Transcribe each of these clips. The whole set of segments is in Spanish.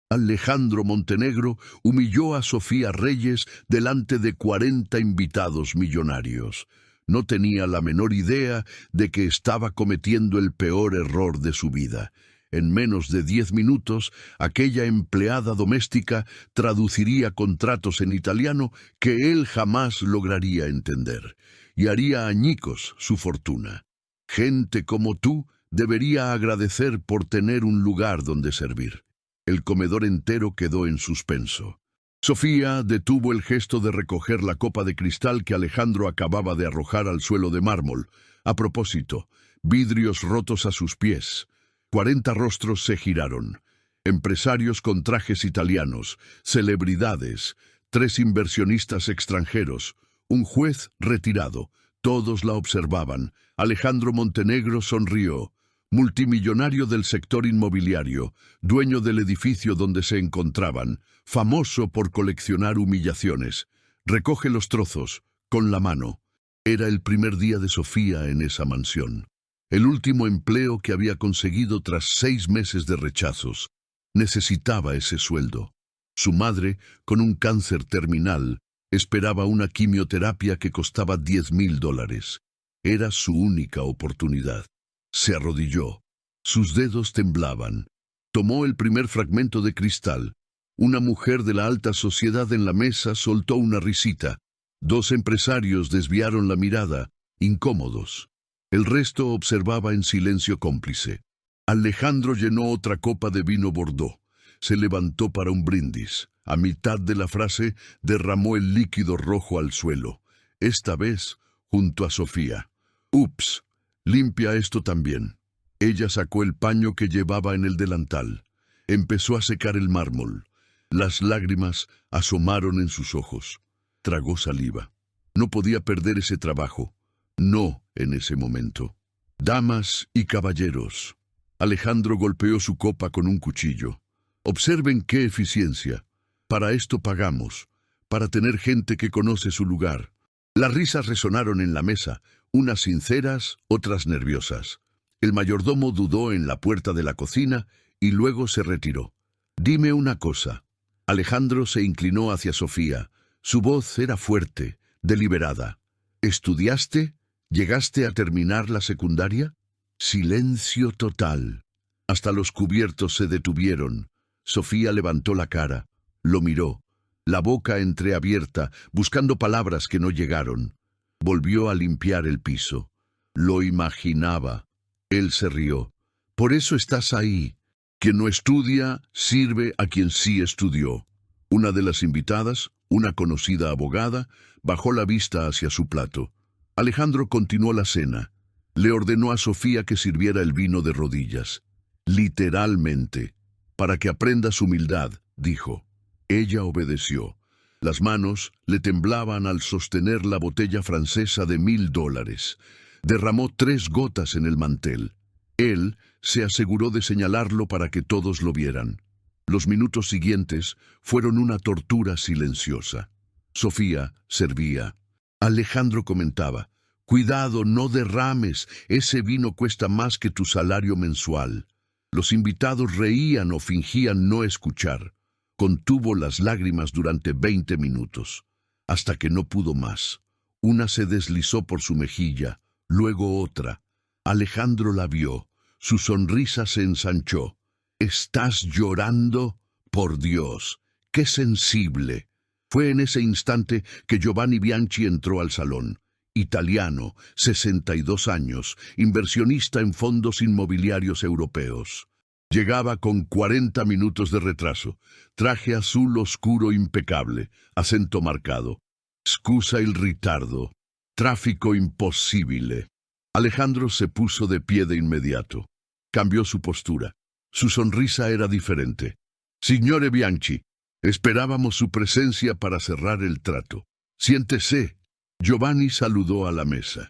Alejandro Montenegro humilló a Sofía Reyes delante de 40 invitados millonarios. No tenía la menor idea de que estaba cometiendo el peor error de su vida. En menos de 10 minutos, aquella empleada doméstica traduciría contratos en italiano que él jamás lograría entender, y haría añicos su fortuna. Gente como tú debería agradecer por tener un lugar donde servir. El comedor entero quedó en suspenso. Sofía detuvo el gesto de recoger la copa de cristal que Alejandro acababa de arrojar al suelo de mármol. A propósito, vidrios rotos a sus pies. 40 rostros se giraron. Empresarios con trajes italianos, celebridades, 3 inversionistas extranjeros, un juez retirado. Todos la observaban. Alejandro Montenegro sonrió. Multimillonario del sector inmobiliario, dueño del edificio donde se encontraban, famoso por coleccionar humillaciones. Recoge los trozos, con la mano. Era el primer día de Sofía en esa mansión. El último empleo que había conseguido tras 6 meses de rechazos. Necesitaba ese sueldo. Su madre, con un cáncer terminal, esperaba una quimioterapia que costaba $10,000. Era su única oportunidad. Se arrodilló. Sus dedos temblaban. Tomó el primer fragmento de cristal. Una mujer de la alta sociedad en la mesa soltó una risita. 2 empresarios desviaron la mirada, incómodos. El resto observaba en silencio cómplice. Alejandro llenó otra copa de vino Bordeaux. Se levantó para un brindis. A mitad de la frase, derramó el líquido rojo al suelo. Esta vez, junto a Sofía. «Ups. Limpia esto también». Ella sacó el paño que llevaba en el delantal. Empezó a secar el mármol. Las lágrimas asomaron en sus ojos. Tragó saliva. No podía perder ese trabajo. No en ese momento. «Damas y caballeros». Alejandro golpeó su copa con un cuchillo. «Observen qué eficiencia. Para esto pagamos. Para tener gente que conoce su lugar». Las risas resonaron en la mesa, unas sinceras, otras nerviosas. El mayordomo dudó en la puerta de la cocina y luego se retiró. «Dime una cosa». Alejandro se inclinó hacia Sofía. Su voz era fuerte, deliberada. «¿Estudiaste? ¿Llegaste a terminar la secundaria?» Silencio total. Hasta los cubiertos se detuvieron. Sofía levantó la cara. Lo miró. La boca entreabierta, buscando palabras que no llegaron. Volvió a limpiar el piso. Lo imaginaba. Él se rió. «Por eso estás ahí. Quien no estudia, sirve a quien sí estudió». Una de las invitadas, una conocida abogada, bajó la vista hacia su plato. Alejandro continuó la cena. Le ordenó a Sofía que sirviera el vino de rodillas. Literalmente. «Para que aprendas humildad», dijo. Ella obedeció. Las manos le temblaban al sostener la botella francesa de $1,000. Derramó 3 gotas en el mantel. Él se aseguró de señalarlo para que todos lo vieran. Los minutos siguientes fueron una tortura silenciosa. Sofía servía. Alejandro comentaba: «Cuidado, no derrames, ese vino cuesta más que tu salario mensual». Los invitados reían o fingían no escuchar. Contuvo las lágrimas durante 20 minutos, hasta que no pudo más. Una se deslizó por su mejilla, luego otra. Alejandro la vio. Su sonrisa se ensanchó. «¿Estás llorando? Por Dios, qué sensible». Fue en ese instante que Giovanni Bianchi entró al salón. Italiano, 62 años, inversionista en fondos inmobiliarios europeos. Llegaba con 40 minutos de retraso. Traje azul oscuro impecable, acento marcado. «Scusa il ritardo. Tráfico imposible». Alejandro se puso de pie de inmediato. Cambió su postura. Su sonrisa era diferente. «Signore Bianchi, esperábamos su presencia para cerrar el trato. Siéntese». Giovanni saludó a la mesa.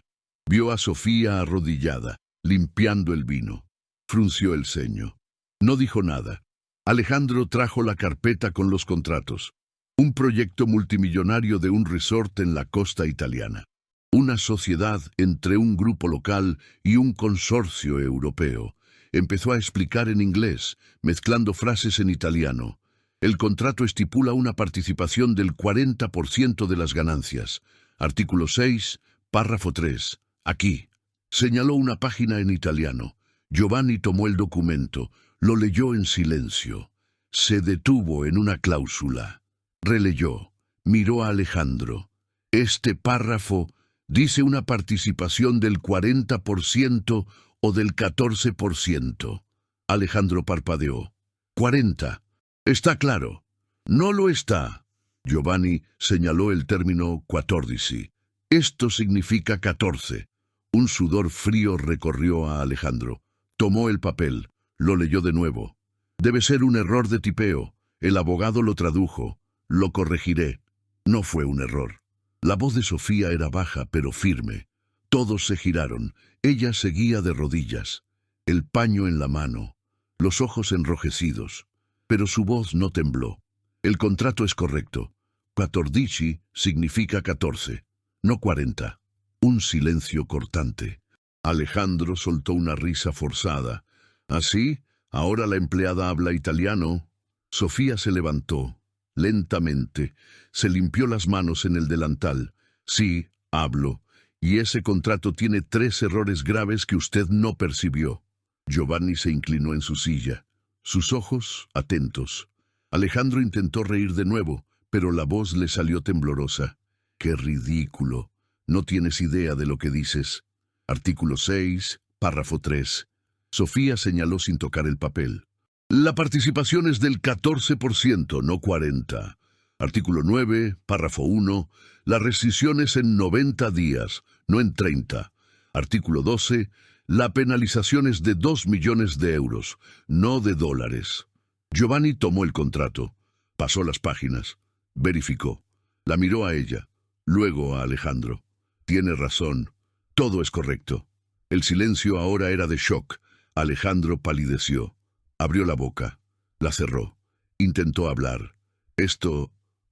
Vio a Sofía arrodillada, limpiando el vino. Frunció el ceño. No dijo nada. Alejandro trajo la carpeta con los contratos. Un proyecto multimillonario de un resort en la costa italiana. Una sociedad entre un grupo local y un consorcio europeo. Empezó a explicar en inglés, mezclando frases en italiano. El contrato estipula una participación del 40% de las ganancias. Artículo 6, párrafo 3. Aquí. Señaló una página en italiano. Giovanni tomó el documento, lo leyó en silencio. Se detuvo en una cláusula. Releyó. Miró a Alejandro. Este párrafo dice una participación del 40% o del 14%. Alejandro parpadeó. 40. Está claro. No lo está. Giovanni señaló el término 14. Esto significa 14. Un sudor frío recorrió a Alejandro. Tomó el papel. Lo leyó de nuevo. Debe ser un error de tipeo. El abogado lo tradujo. Lo corregiré. No fue un error. La voz de Sofía era baja pero firme. Todos se giraron. Ella seguía de rodillas, el paño en la mano, los ojos enrojecidos. Pero su voz no tembló. El contrato es correcto. 14 significa 14, no 40. Un silencio cortante. Alejandro soltó una risa forzada. ¿Así? ¿Ahora la empleada habla italiano? Sofía se levantó. Lentamente, se limpió las manos en el delantal. Sí, hablo. Y ese contrato tiene 3 errores graves que usted no percibió. Giovanni se inclinó en su silla, sus ojos atentos. Alejandro intentó reír de nuevo, pero la voz le salió temblorosa. ¡Qué ridículo! No tienes idea de lo que dices. Artículo 6, párrafo 3. Sofía señaló sin tocar el papel. La participación es del 14%, no 40%. Artículo 9, párrafo 1. La rescisión es en 90 días, no en 30. Artículo 12. La penalización es de 2 millones de euros, no de dólares. Giovanni tomó el contrato, pasó las páginas, verificó. La miró a ella, luego a Alejandro. Tiene razón, todo es correcto. El silencio ahora era de shock. Alejandro palideció. Abrió la boca, la cerró. Intentó hablar.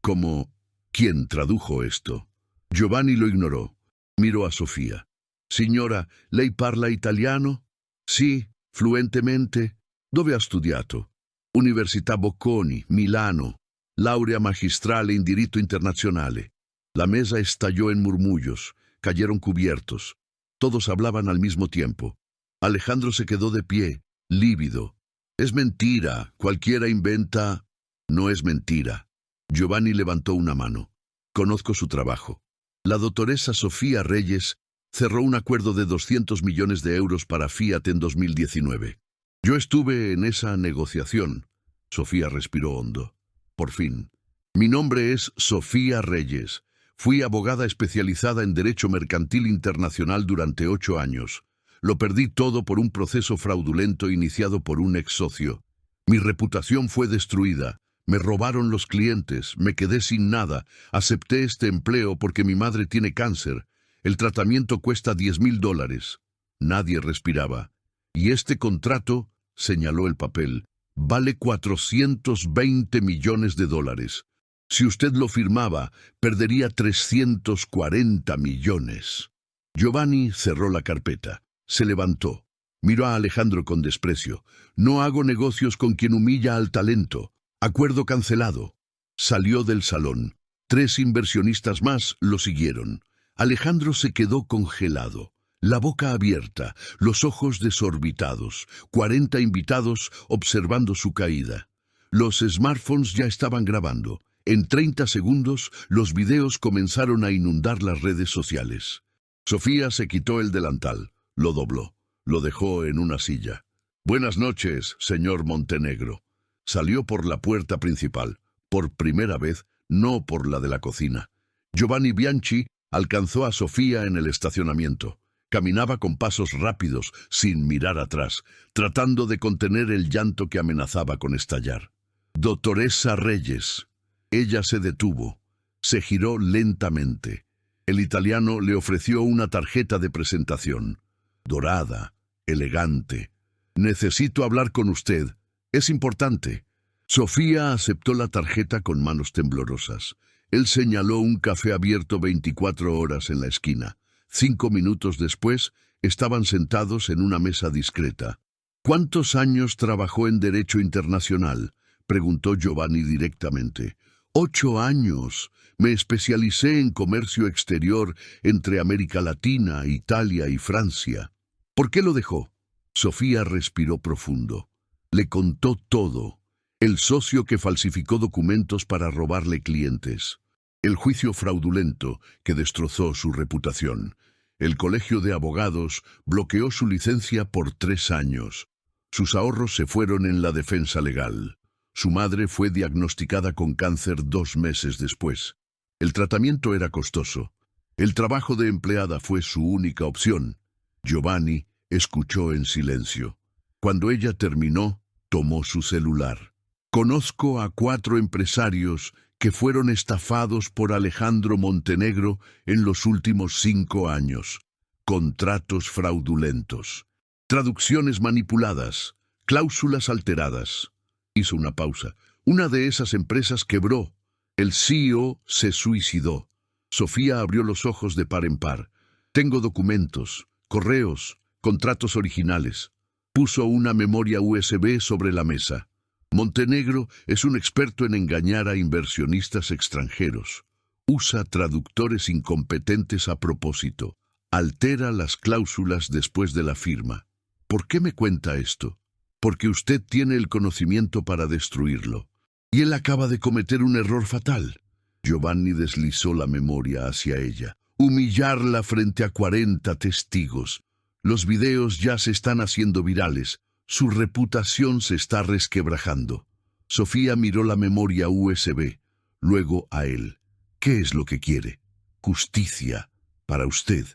¿Cómo? ¿Quién tradujo esto? Giovanni lo ignoró. Miró a Sofía. Signora, lei parla italiano? Sì, fluentemente. Dove ha studiato? Università Bocconi, Milano. Laurea magistrale in diritto internazionale. La mesa estalló en murmullos. Cayeron cubiertos. Todos hablaban al mismo tiempo. Alejandro se quedó de pie, lívido. Es mentira. Cualquiera inventa. No es mentira. Giovanni levantó una mano. Conozco su trabajo. La doctoresa Sofía Reyes cerró un acuerdo de 200 millones de euros para Fiat en 2019. Yo estuve en esa negociación. Sofía respiró hondo. Por fin. Mi nombre es Sofía Reyes. Fui abogada especializada en Derecho Mercantil Internacional durante 8 años. Lo perdí todo por un proceso fraudulento iniciado por un ex socio. Mi reputación fue destruida. Me robaron los clientes, me quedé sin nada. Acepté este empleo porque mi madre tiene cáncer. El tratamiento cuesta $10,000. Nadie respiraba. Y este contrato, señaló el papel, vale 420 millones de dólares. Si usted lo firmaba, perdería 340 millones. Giovanni cerró la carpeta. Se levantó. Miró a Alejandro con desprecio. No hago negocios con quien humilla al talento. Acuerdo cancelado. Salió del salón. 3 inversionistas más lo siguieron. Alejandro se quedó congelado, la boca abierta, los ojos desorbitados, 40 invitados observando su caída. Los smartphones ya estaban grabando. En 30 segundos, los videos comenzaron a inundar las redes sociales. Sofía se quitó el delantal, lo dobló, lo dejó en una silla. Buenas noches, señor Montenegro. Salió por la puerta principal, por primera vez, no por la de la cocina. Giovanni Bianchi alcanzó a Sofía en el estacionamiento. Caminaba con pasos rápidos, sin mirar atrás, tratando de contener el llanto que amenazaba con estallar. Doctoresa Reyes. Ella se detuvo. Se giró lentamente. El italiano le ofreció una tarjeta de presentación. Dorada, elegante. Necesito hablar con usted. Es importante. Sofía aceptó la tarjeta con manos temblorosas. Él señaló un café abierto 24 horas en la esquina. 5 minutos después, estaban sentados en una mesa discreta. ¿Cuántos años trabajó en Derecho Internacional? preguntó Giovanni directamente. 8 años. Me especialicé en comercio exterior entre América Latina, Italia y Francia. ¿Por qué lo dejó? Sofía respiró profundo. Le contó todo. El socio que falsificó documentos para robarle clientes. El juicio fraudulento que destrozó su reputación. El colegio de abogados bloqueó su licencia por 3 años. Sus ahorros se fueron en la defensa legal. Su madre fue diagnosticada con cáncer 2 meses después. El tratamiento era costoso. El trabajo de empleada fue su única opción. Giovanni escuchó en silencio. Cuando ella terminó, tomó su celular. Conozco a 4 empresarios que fueron estafados por Alejandro Montenegro en los últimos 5 años. Contratos fraudulentos, traducciones manipuladas, cláusulas alteradas. Hizo una pausa. Una de esas empresas quebró. El CEO se suicidó. Sofía abrió los ojos de par en par. Tengo documentos, correos, contratos originales. Puso una memoria USB sobre la mesa. Montenegro es un experto en engañar a inversionistas extranjeros. Usa traductores incompetentes a propósito. Altera las cláusulas después de la firma. ¿Por qué me cuenta esto? Porque usted tiene el conocimiento para destruirlo. Y él acaba de cometer un error fatal. Giovanni deslizó la memoria hacia ella. Humillarla frente a 40 testigos. Los videos ya se están haciendo virales. Su reputación se está resquebrajando. Sofía miró la memoria USB, luego a él. ¿Qué es lo que quiere? Justicia. Para usted.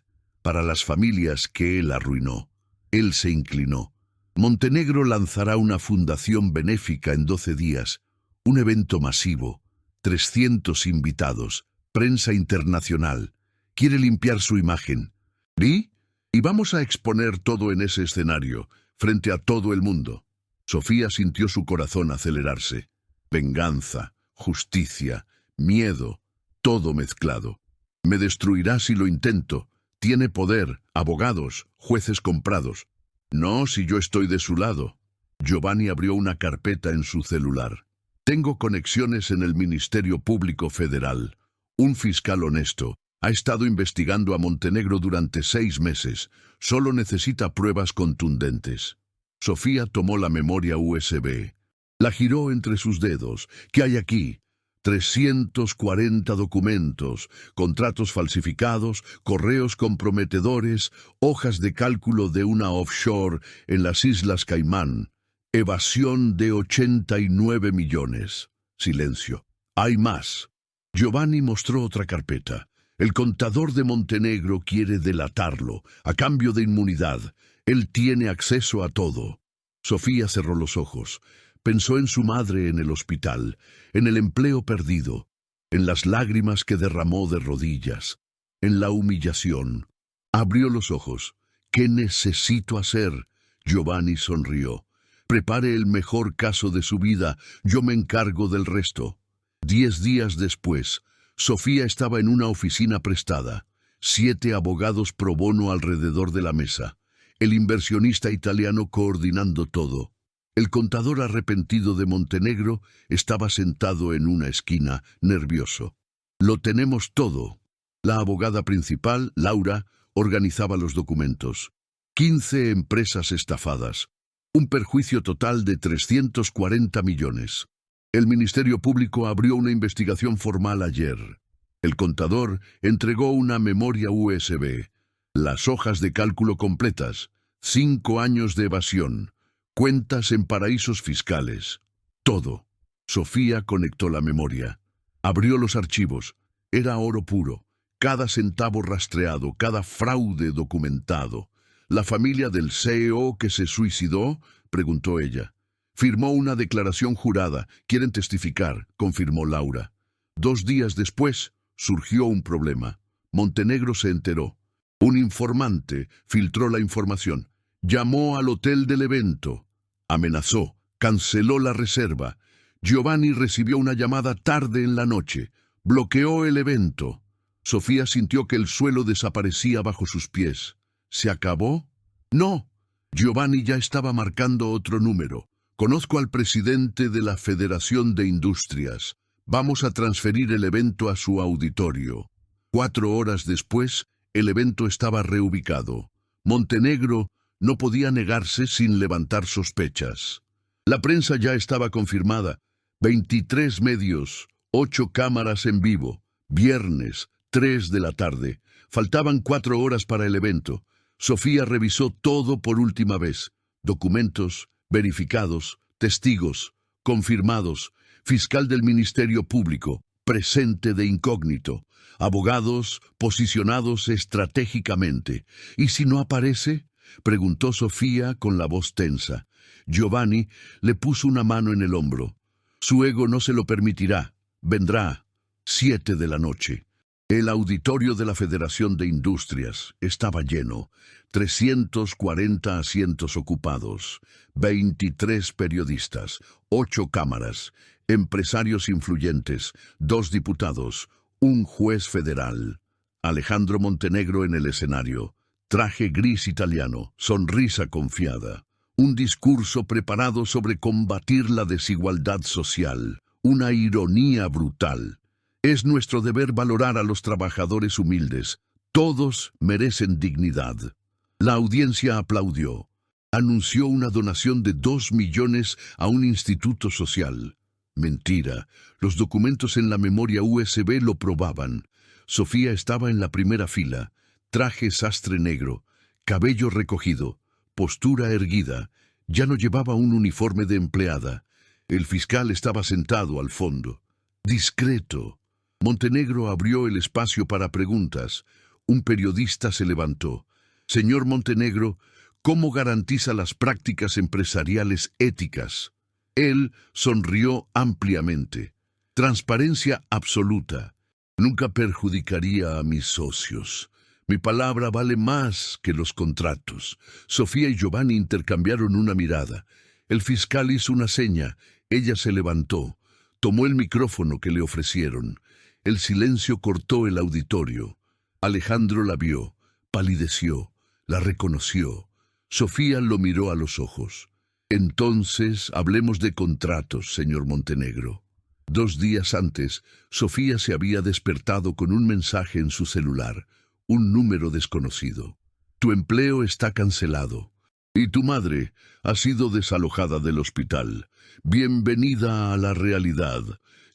Para las familias que él arruinó. Él se inclinó. Montenegro lanzará una fundación benéfica en 12 días. Un evento masivo. 300 invitados. Prensa internacional. Quiere limpiar su imagen. ¿Y? Y vamos a exponer todo en ese escenario, frente a todo el mundo. Sofía sintió su corazón acelerarse. Venganza, justicia, miedo, todo mezclado. Me destruirá si lo intento. Tiene poder, abogados, jueces comprados. No, si yo estoy de su lado. Giovanni abrió una carpeta en su celular. Tengo conexiones en el Ministerio Público Federal. Un fiscal honesto. Ha estado investigando a Montenegro durante 6 meses. Solo necesita pruebas contundentes. Sofía tomó la memoria USB. La giró entre sus dedos. ¿Qué hay aquí? 340 documentos, contratos falsificados, correos comprometedores, hojas de cálculo de una offshore en las Islas Caimán. Evasión de 89 millones. Silencio. Hay más. Giovanni mostró otra carpeta. El contador de Montenegro quiere delatarlo, a cambio de inmunidad. Él tiene acceso a todo. Sofía cerró los ojos. Pensó en su madre en el hospital, en el empleo perdido, en las lágrimas que derramó de rodillas, en la humillación. Abrió los ojos. ¿Qué necesito hacer? Giovanni sonrió. Prepare el mejor caso de su vida. Yo me encargo del resto. 10 días después, Sofía estaba en una oficina prestada. 7 abogados pro bono alrededor de la mesa. El inversionista italiano coordinando todo. El contador arrepentido de Montenegro estaba sentado en una esquina, nervioso. Lo tenemos todo. La abogada principal, Laura, organizaba los documentos. 15 empresas estafadas. Un perjuicio total de 340 millones. El Ministerio Público abrió una investigación formal ayer. El contador entregó una memoria USB. Las hojas de cálculo completas. 5 años de evasión. Cuentas en paraísos fiscales. Todo. Sofía conectó la memoria. Abrió los archivos. Era oro puro. Cada centavo rastreado, cada fraude documentado. ¿La familia del CEO que se suicidó? Preguntó ella. Firmó una declaración jurada. Quieren testificar, confirmó Laura. 2 días después, surgió un problema. Montenegro se enteró. Un informante filtró la información. Llamó al hotel del evento. Amenazó. Canceló la reserva. Giovanni recibió una llamada tarde en la noche. Bloqueó el evento. Sofía sintió que el suelo desaparecía bajo sus pies. ¿Se acabó? No. Giovanni ya estaba marcando otro número. Conozco al presidente de la Federación de Industrias. Vamos a transferir el evento a su auditorio. 4 horas después, el evento estaba reubicado. Montenegro no podía negarse sin levantar sospechas. La prensa ya estaba confirmada. 23 medios, 8 cámaras en vivo. Viernes, 3 de la tarde. Faltaban 4 horas para el evento. Sofía revisó todo por última vez. Documentos, verificados, testigos, confirmados, fiscal del Ministerio Público, presente de incógnito, abogados posicionados estratégicamente. ¿Y si no aparece?, preguntó Sofía con la voz tensa. Giovanni le puso una mano en el hombro. Su ego no se lo permitirá. Vendrá. 7 de la noche. El auditorio de la Federación de Industrias estaba lleno. 340 asientos ocupados, 23 periodistas, 8 cámaras, empresarios influyentes, 2 diputados, un juez federal. Alejandro Montenegro en el escenario, traje gris italiano, sonrisa confiada, un discurso preparado sobre combatir la desigualdad social, una ironía brutal. Es nuestro deber valorar a los trabajadores humildes. Todos merecen dignidad. La audiencia aplaudió. Anunció una donación de 2 millones a un instituto social. Mentira. Los documentos en la memoria USB lo probaban. Sofía estaba en la primera fila. Traje sastre negro, cabello recogido, postura erguida. Ya no llevaba un uniforme de empleada. El fiscal estaba sentado al fondo. Discreto. Montenegro abrió el espacio para preguntas. Un periodista se levantó. Señor Montenegro, ¿cómo garantiza las prácticas empresariales éticas? Él sonrió ampliamente. Transparencia absoluta. Nunca perjudicaría a mis socios. Mi palabra vale más que los contratos. Sofía y Giovanni intercambiaron una mirada. El fiscal hizo una seña. Ella se levantó. Tomó el micrófono que le ofrecieron. El silencio cortó el auditorio. Alejandro la vio, palideció, la reconoció. Sofía lo miró a los ojos. Entonces hablemos de contratos, señor Montenegro. 2 días antes, Sofía se había despertado con un mensaje en su celular, un número desconocido. Tu empleo está cancelado. Y tu madre ha sido desalojada del hospital. Bienvenida a la realidad.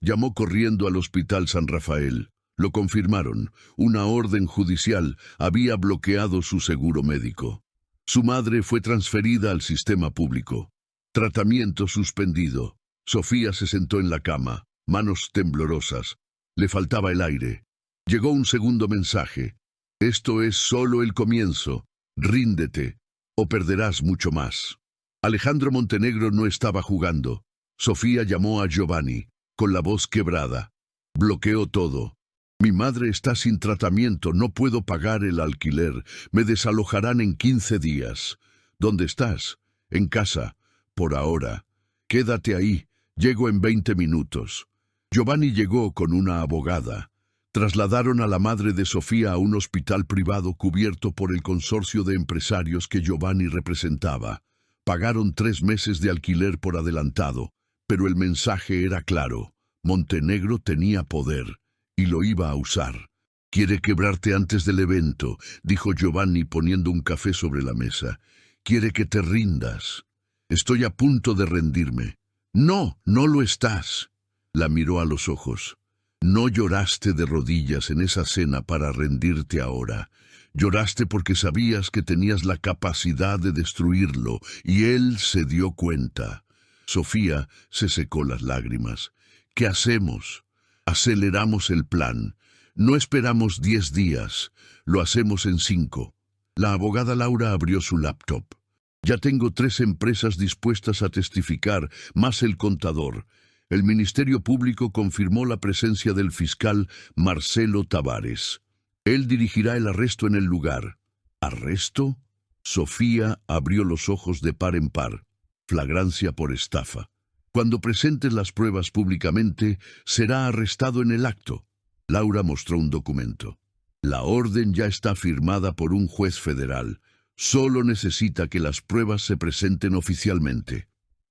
Llamó corriendo al Hospital San Rafael. Lo confirmaron. Una orden judicial había bloqueado su seguro médico. Su madre fue transferida al sistema público. Tratamiento suspendido. Sofía se sentó en la cama, manos temblorosas. Le faltaba el aire. Llegó un segundo mensaje. Esto es solo el comienzo. Ríndete, o perderás mucho más. Alejandro Montenegro no estaba jugando. Sofía llamó a Giovanni, con la voz quebrada. Bloqueó todo. Mi madre está sin tratamiento, no puedo pagar el alquiler. Me desalojarán en 15 días. ¿Dónde estás? En casa. Por ahora. Quédate ahí. Llego en 20 minutos. Giovanni llegó con una abogada. Trasladaron a la madre de Sofía a un hospital privado cubierto por el consorcio de empresarios que Giovanni representaba. Pagaron 3 meses de alquiler por adelantado, pero el mensaje era claro. Montenegro tenía poder, y lo iba a usar. Quiere quebrarte antes del evento, dijo Giovanni poniendo un café sobre la mesa. Quiere que te rindas. Estoy a punto de rendirme. No, no lo estás. La miró a los ojos. No lloraste de rodillas en esa cena para rendirte ahora. Lloraste porque sabías que tenías la capacidad de destruirlo, y él se dio cuenta. Sofía se secó las lágrimas. ¿Qué hacemos? Aceleramos el plan. No esperamos 10 días. Lo hacemos en 5. La abogada Laura abrió su laptop. Ya tengo 3 empresas dispuestas a testificar, más el contador. El Ministerio Público confirmó la presencia del fiscal Marcelo Tavares. Él dirigirá el arresto en el lugar. ¿Arresto? Sofía abrió los ojos de par en par. Flagrancia por estafa. Cuando presentes las pruebas públicamente, será arrestado en el acto. Laura mostró un documento. La orden ya está firmada por un juez federal. Solo necesita que las pruebas se presenten oficialmente.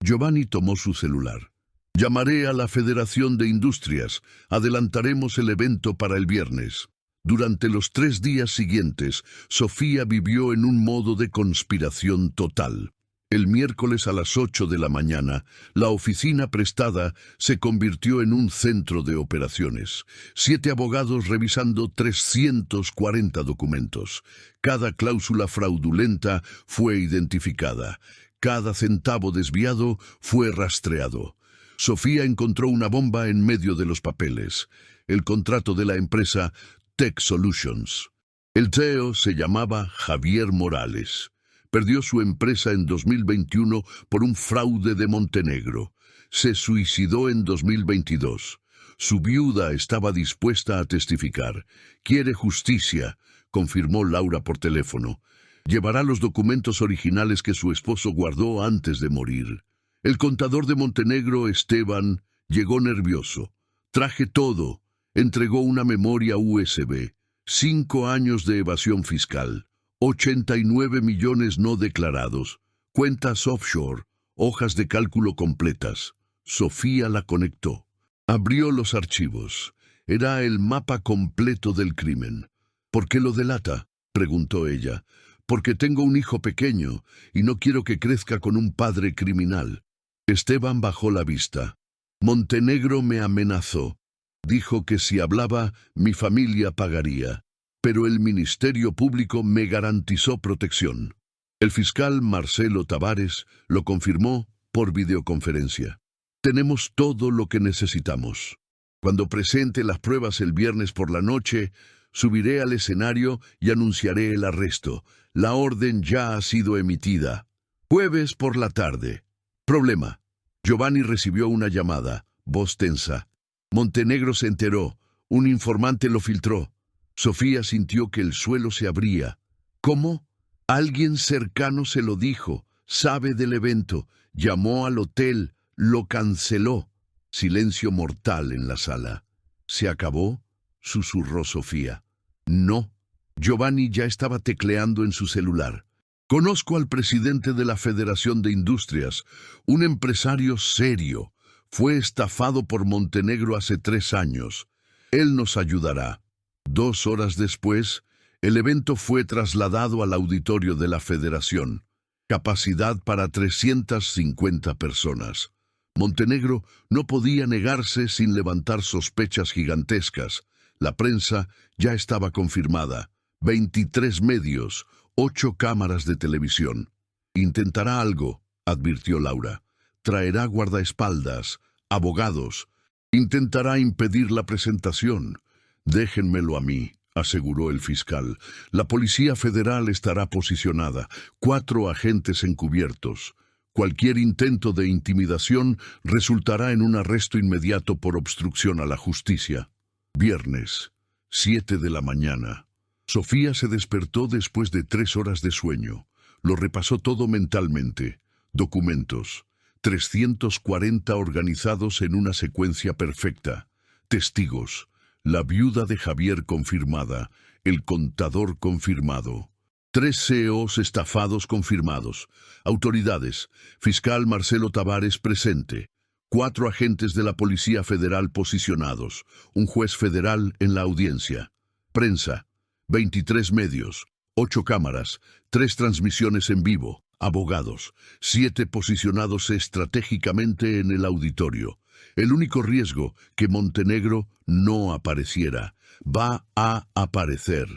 Giovanni tomó su celular. Llamaré a la Federación de Industrias. Adelantaremos el evento para el viernes. Durante los 3 días siguientes, Sofía vivió en un modo de conspiración total. El miércoles a las 8 de la mañana, la oficina prestada se convirtió en un centro de operaciones. 7 abogados revisando 340 documentos. Cada cláusula fraudulenta fue identificada. Cada centavo desviado fue rastreado. Sofía encontró una bomba en medio de los papeles. El contrato de la empresa Tech Solutions. El CEO se llamaba Javier Morales. Perdió su empresa en 2021 por un fraude de Montenegro. Se suicidó en 2022. Su viuda estaba dispuesta a testificar. Quiere justicia, confirmó Laura por teléfono. Llevará los documentos originales que su esposo guardó antes de morir. El contador de Montenegro, Esteban, llegó nervioso. Traje todo. Entregó una memoria USB. 5 años de evasión fiscal. 89 millones no declarados, cuentas offshore, hojas de cálculo completas. Sofía la conectó. Abrió los archivos. Era el mapa completo del crimen. ¿Por qué lo delata?, preguntó ella. Porque tengo un hijo pequeño y no quiero que crezca con un padre criminal. Esteban bajó la vista. Montenegro me amenazó. Dijo que si hablaba, mi familia pagaría. Pero el Ministerio Público me garantizó protección. El fiscal Marcelo Tavares lo confirmó por videoconferencia. Tenemos todo lo que necesitamos. Cuando presente las pruebas el viernes por la noche, subiré al escenario y anunciaré el arresto. La orden ya ha sido emitida. Jueves por la tarde. Problema. Giovanni recibió una llamada, voz tensa. Montenegro se enteró. Un informante lo filtró. Sofía sintió que el suelo se abría. ¿Cómo? Alguien cercano se lo dijo. Sabe del evento. Llamó al hotel. Lo canceló. Silencio mortal en la sala. ¿Se acabó?, susurró Sofía. No. Giovanni ya estaba tecleando en su celular. Conozco al presidente de la Federación de Industrias, un empresario serio. Fue estafado por Montenegro hace 3 años. Él nos ayudará. 2 horas después, el evento fue trasladado al auditorio de la Federación. Capacidad para 350 personas. Montenegro no podía negarse sin levantar sospechas gigantescas. La prensa ya estaba confirmada. 23 medios, 8 cámaras de televisión. Intentará algo, advirtió Laura. Traerá guardaespaldas, abogados. Intentará impedir la presentación. Déjenmelo a mí, aseguró el fiscal. La Policía Federal estará posicionada. 4 agentes encubiertos. Cualquier intento de intimidación resultará en un arresto inmediato por obstrucción a la justicia. Viernes, 7 de la mañana. Sofía se despertó después de 3 horas de sueño. Lo repasó todo mentalmente. Documentos. 340 organizados en una secuencia perfecta. Testigos. La viuda de Javier confirmada. El contador confirmado. 3 CEOs estafados confirmados. Autoridades. Fiscal Marcelo Tavares presente. 4 agentes de la Policía Federal posicionados. Un juez federal en la audiencia. Prensa. 23 medios. 8 cámaras. 3 transmisiones en vivo. Abogados. 7 posicionados estratégicamente en el auditorio. El único riesgo, que Montenegro no apareciera. Va a aparecer,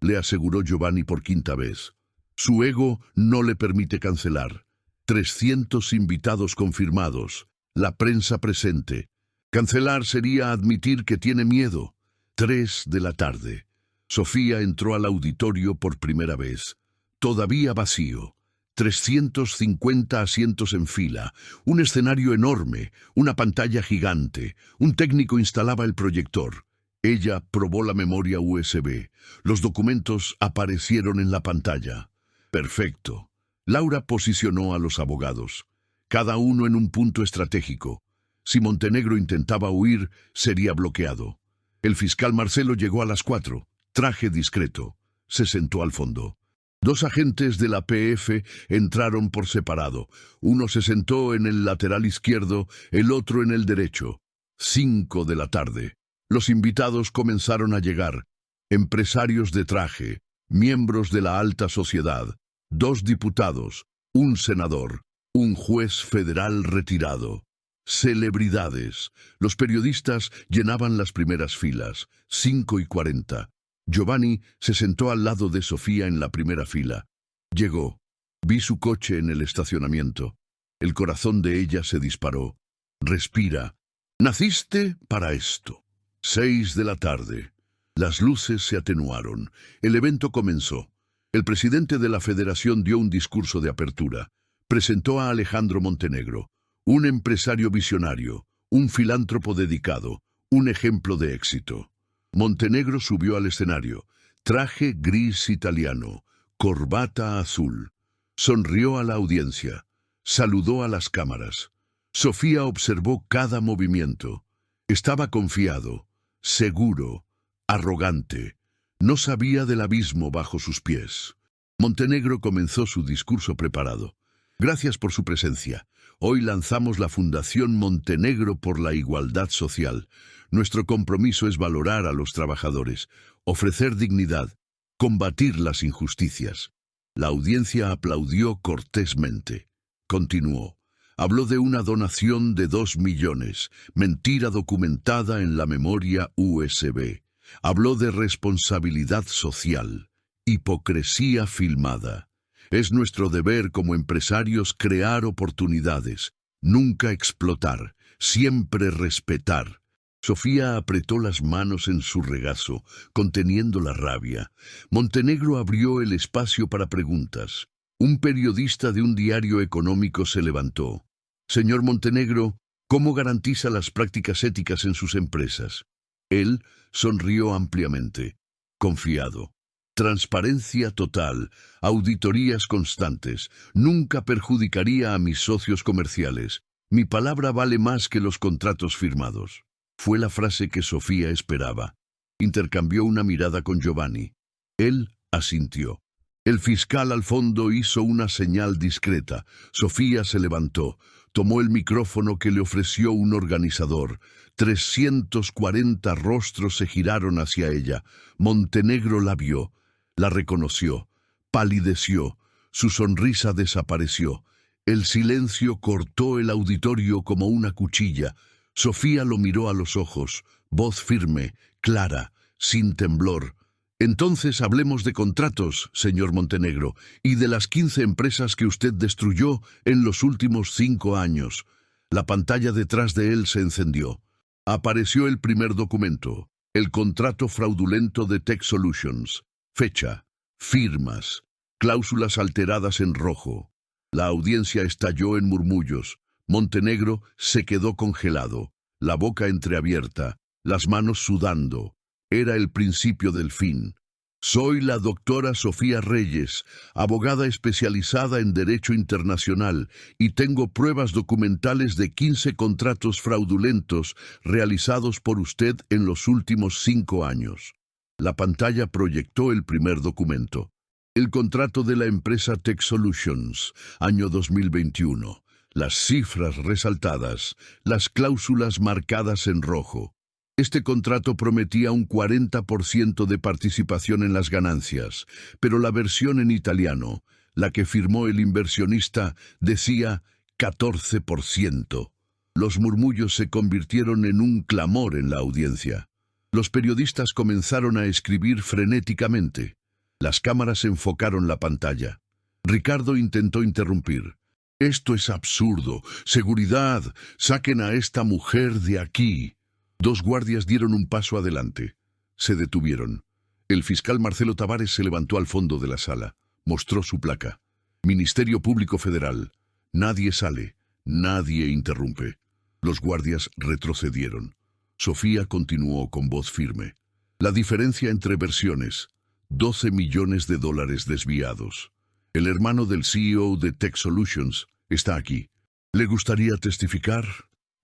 le aseguró Giovanni por 5ª vez. Su ego no le permite cancelar. 300 invitados confirmados. La prensa presente. Cancelar sería admitir que tiene miedo. 3 de la tarde. Sofía entró al auditorio por primera vez. Todavía vacío. 350 asientos en fila, un escenario enorme, una pantalla gigante. Un técnico instalaba el proyector. Ella probó la memoria USB. Los documentos aparecieron en la pantalla. Perfecto. Laura posicionó a los abogados, cada uno en un punto estratégico. Si Montenegro intentaba huir, sería bloqueado. El fiscal Marcelo llegó a las 4, traje discreto. Se sentó al fondo. Dos agentes de la PF entraron por separado. Uno se sentó en el lateral izquierdo, el otro en el derecho. 5 de la tarde. Los invitados comenzaron a llegar. Empresarios de traje, miembros de la alta sociedad, 2 diputados, un senador, un juez federal retirado. Celebridades. Los periodistas llenaban las primeras filas. 5:40. Giovanni se sentó al lado de Sofía en la primera fila. Llegó. Vi su coche en el estacionamiento. El corazón de ella se disparó. Respira. Naciste para esto. 6 de la tarde. Las luces se atenuaron. El evento comenzó. El presidente de la Federación dio un discurso de apertura. Presentó a Alejandro Montenegro, un empresario visionario, un filántropo dedicado, un ejemplo de éxito. Montenegro subió al escenario, traje gris italiano, corbata azul. Sonrió a la audiencia, saludó a las cámaras. Sofía observó cada movimiento. Estaba confiado, seguro, arrogante. No sabía del abismo bajo sus pies. Montenegro comenzó su discurso preparado. Gracias por su presencia. Hoy lanzamos la Fundación Montenegro por la Igualdad Social. Nuestro compromiso es valorar a los trabajadores, ofrecer dignidad, combatir las injusticias. La audiencia aplaudió cortésmente. Continuó. Habló de una donación de 2 millones, mentira documentada en la memoria USB. Habló de responsabilidad social, hipocresía filmada. Es nuestro deber como empresarios crear oportunidades, nunca explotar, siempre respetar. Sofía apretó las manos en su regazo, conteniendo la rabia. Montenegro abrió el espacio para preguntas. Un periodista de un diario económico se levantó. Señor Montenegro, ¿cómo garantiza las prácticas éticas en sus empresas? Él sonrió ampliamente, confiado. Transparencia total, auditorías constantes. Nunca perjudicaría a mis socios comerciales. Mi palabra vale más que los contratos firmados. Fue la frase que Sofía esperaba. Intercambió una mirada con Giovanni. Él asintió. El fiscal al fondo hizo una señal discreta. Sofía se levantó. Tomó el micrófono que le ofreció un organizador. 340 rostros se giraron hacia ella. Montenegro la vio. La reconoció. Palideció. Su sonrisa desapareció. El silencio cortó el auditorio como una cuchilla. Sofía lo miró a los ojos, voz firme, clara, sin temblor. Entonces hablemos de contratos, señor Montenegro, y de las 15 empresas que usted destruyó en los últimos 5 años. La pantalla detrás de él se encendió. Apareció el primer documento, el contrato fraudulento de Tech Solutions. Fecha, firmas, cláusulas alteradas en rojo. La audiencia estalló en murmullos. Montenegro se quedó congelado, la boca entreabierta, las manos sudando. Era el principio del fin. Soy la doctora Sofía Reyes, abogada especializada en Derecho Internacional, y tengo pruebas documentales de 15 contratos fraudulentos realizados por usted en los últimos 5 años. La pantalla proyectó el primer documento. El contrato de la empresa Tech Solutions, año 2021. Las cifras resaltadas, las cláusulas marcadas en rojo. Este contrato prometía un 40% de participación en las ganancias, pero la versión en italiano, la que firmó el inversionista, decía 14%. Los murmullos se convirtieron en un clamor en la audiencia. Los periodistas comenzaron a escribir frenéticamente. Las cámaras enfocaron la pantalla. Ricardo intentó interrumpir. Esto es absurdo. Seguridad, saquen a esta mujer de aquí. 2 guardias dieron un paso adelante. Se detuvieron. El fiscal Marcelo Tavares se levantó al fondo de la sala. Mostró su placa. Ministerio Público Federal. Nadie sale. Nadie interrumpe. Los guardias retrocedieron. Sofía continuó con voz firme. La diferencia entre versiones. 12 millones de dólares desviados. El hermano del CEO de Tech Solutions está aquí. ¿Le gustaría testificar?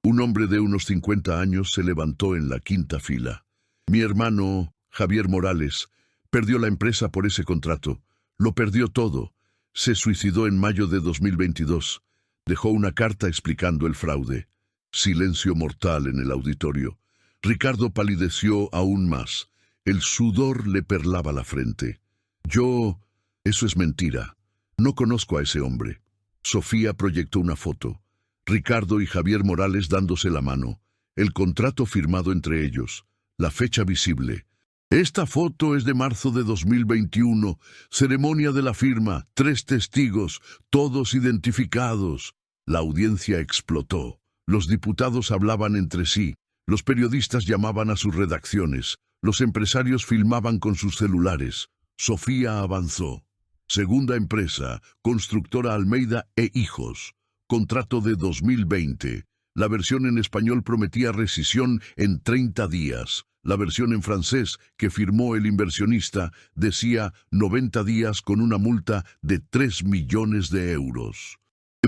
Un hombre de unos 50 años se levantó en la 5ª fila. Mi hermano, Javier Morales, perdió la empresa por ese contrato. Lo perdió todo. Se suicidó en mayo de 2022. Dejó una carta explicando el fraude. Silencio mortal en el auditorio. Ricardo palideció aún más. El sudor le perlaba la frente. Eso es mentira. No conozco a ese hombre. Sofía proyectó una foto. Ricardo y Javier Morales dándose la mano. El contrato firmado entre ellos. La fecha visible. Esta foto es de marzo de 2021. Ceremonia de la firma. 3 testigos, todos identificados. La audiencia explotó. Los diputados hablaban entre sí. Los periodistas llamaban a sus redacciones. Los empresarios filmaban con sus celulares. Sofía avanzó. Segunda empresa, Constructora Almeida e Hijos. Contrato de 2020. La versión en español prometía rescisión en 30 días. La versión en francés, que firmó el inversionista, decía 90 días con una multa de 3 millones de euros.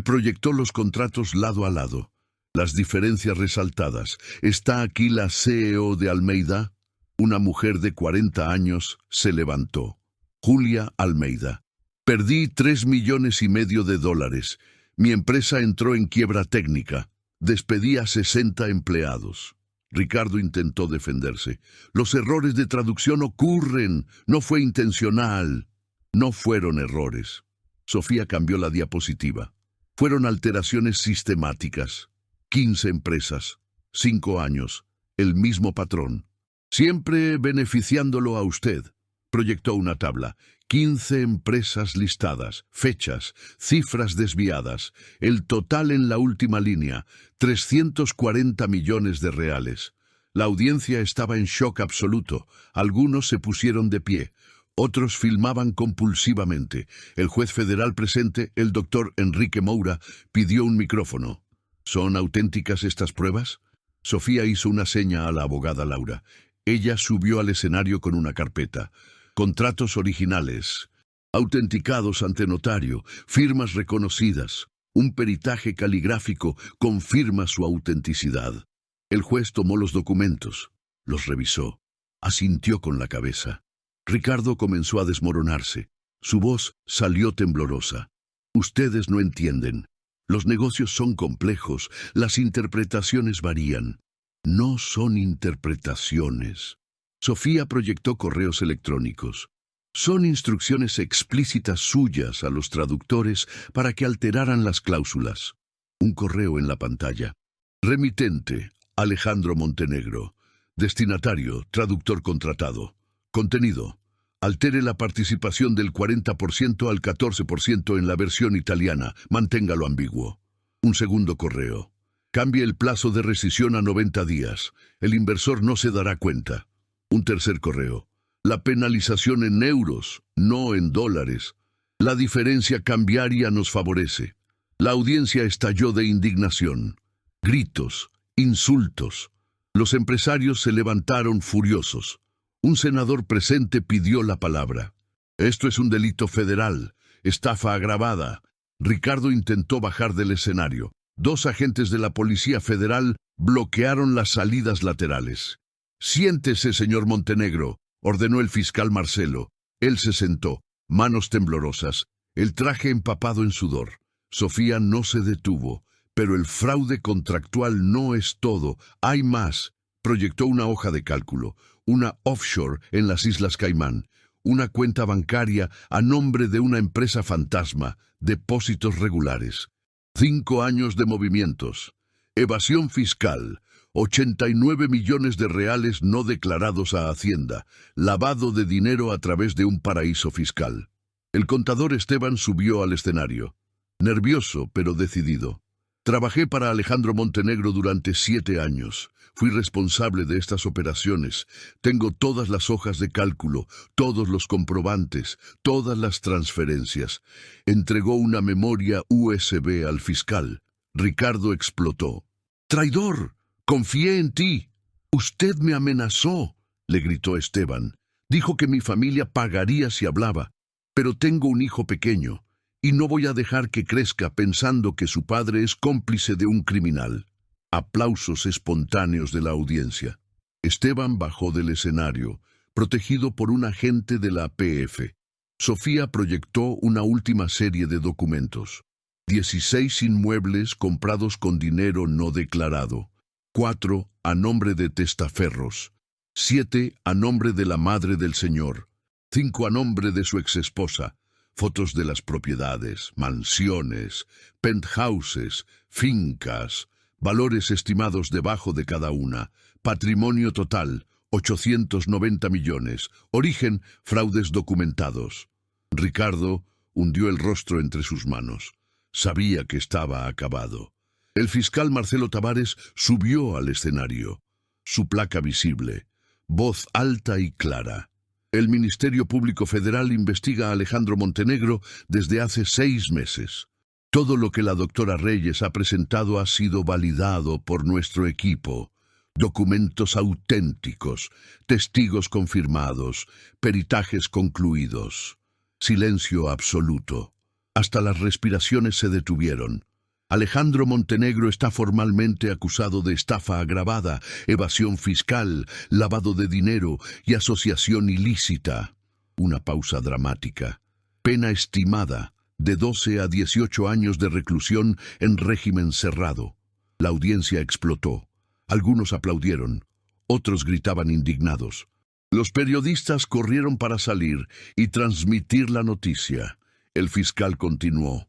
Proyectó los contratos lado a lado. Las diferencias resaltadas. ¿Está aquí la CEO de Almeida? Una mujer de 40 años se levantó. Julia Almeida. Perdí 3,5 millones de dólares. Mi empresa entró en quiebra técnica. Despedí a 60 empleados. Ricardo intentó defenderse. Los errores de traducción ocurren. No fue intencional. No fueron errores. Sofía cambió la diapositiva. Fueron alteraciones sistemáticas. 15 empresas. 5 años. El mismo patrón. Siempre beneficiándolo a usted. Proyectó una tabla. 15 empresas listadas, fechas, cifras desviadas. El total en la última línea, 340 millones de reales. La audiencia estaba en shock absoluto. Algunos se pusieron de pie. Otros filmaban compulsivamente. El juez federal presente, el doctor Enrique Moura, pidió un micrófono. ¿Son auténticas estas pruebas? Sofía hizo una seña a la abogada Laura. Ella subió al escenario con una carpeta. Contratos originales, autenticados ante notario, firmas reconocidas. Un peritaje caligráfico confirma su autenticidad. El juez tomó los documentos, los revisó, asintió con la cabeza. Ricardo comenzó a desmoronarse. Su voz salió temblorosa. Ustedes no entienden. Los negocios son complejos, las interpretaciones varían. No son interpretaciones. Sofía proyectó correos electrónicos. Son instrucciones explícitas suyas a los traductores para que alteraran las cláusulas. Un correo en la pantalla. Remitente, Alejandro Montenegro. Destinatario, traductor contratado. Contenido. Altere la participación del 40% al 14% en la versión italiana. Manténgalo ambiguo. Un segundo correo. Cambie el plazo de rescisión a 90 días. El inversor no se dará cuenta. Un tercer correo. La penalización en euros, no en dólares. La diferencia cambiaria nos favorece. La audiencia estalló de indignación. Gritos, insultos. Los empresarios se levantaron furiosos. Un senador presente pidió la palabra. Esto es un delito federal, estafa agravada. Ricardo intentó bajar del escenario. 2 agentes de la Policía Federal bloquearon las salidas laterales. «Siéntese, señor Montenegro», ordenó el fiscal Marcelo. Él se sentó, manos temblorosas, el traje empapado en sudor. Sofía no se detuvo, pero el fraude contractual no es todo, hay más. Proyectó una hoja de cálculo, una offshore en las Islas Caimán, una cuenta bancaria a nombre de una empresa fantasma, depósitos regulares. 5 años de movimientos. Evasión fiscal. 89 millones de reales no declarados a Hacienda, lavado de dinero a través de un paraíso fiscal. El contador Esteban subió al escenario, nervioso pero decidido. Trabajé para Alejandro Montenegro durante 7 años. Fui responsable de estas operaciones. Tengo todas las hojas de cálculo, todos los comprobantes, todas las transferencias. Entregó una memoria USB al fiscal. Ricardo explotó. ¡Traidor! Confié en ti. Usted me amenazó, le gritó Esteban. Dijo que mi familia pagaría si hablaba. Pero tengo un hijo pequeño, y no voy a dejar que crezca pensando que su padre es cómplice de un criminal. Aplausos espontáneos de la audiencia. Esteban bajó del escenario, protegido por un agente de la PF. Sofía proyectó una última serie de documentos. 16 inmuebles comprados con dinero no declarado. 4 a nombre de testaferros. 7 a nombre de la madre del señor. 5 a nombre de su exesposa. Fotos de las propiedades, mansiones, penthouses, fincas, valores estimados debajo de cada una. Patrimonio total, 890 millones. Origen, fraudes documentados. Ricardo hundió el rostro entre sus manos. Sabía que estaba acabado. El fiscal Marcelo Tavares subió al escenario. Su placa visible, voz alta y clara. El Ministerio Público Federal investiga a Alejandro Montenegro desde hace 6 meses. Todo lo que la doctora Reyes ha presentado ha sido validado por nuestro equipo. Documentos auténticos, testigos confirmados, peritajes concluidos. Silencio absoluto. Hasta las respiraciones se detuvieron. Alejandro Montenegro está formalmente acusado de estafa agravada, evasión fiscal, lavado de dinero y asociación ilícita. Una pausa dramática. Pena estimada de 12 a 18 años de reclusión en régimen cerrado. La audiencia explotó. Algunos aplaudieron, otros gritaban indignados. Los periodistas corrieron para salir y transmitir la noticia. El fiscal continuó.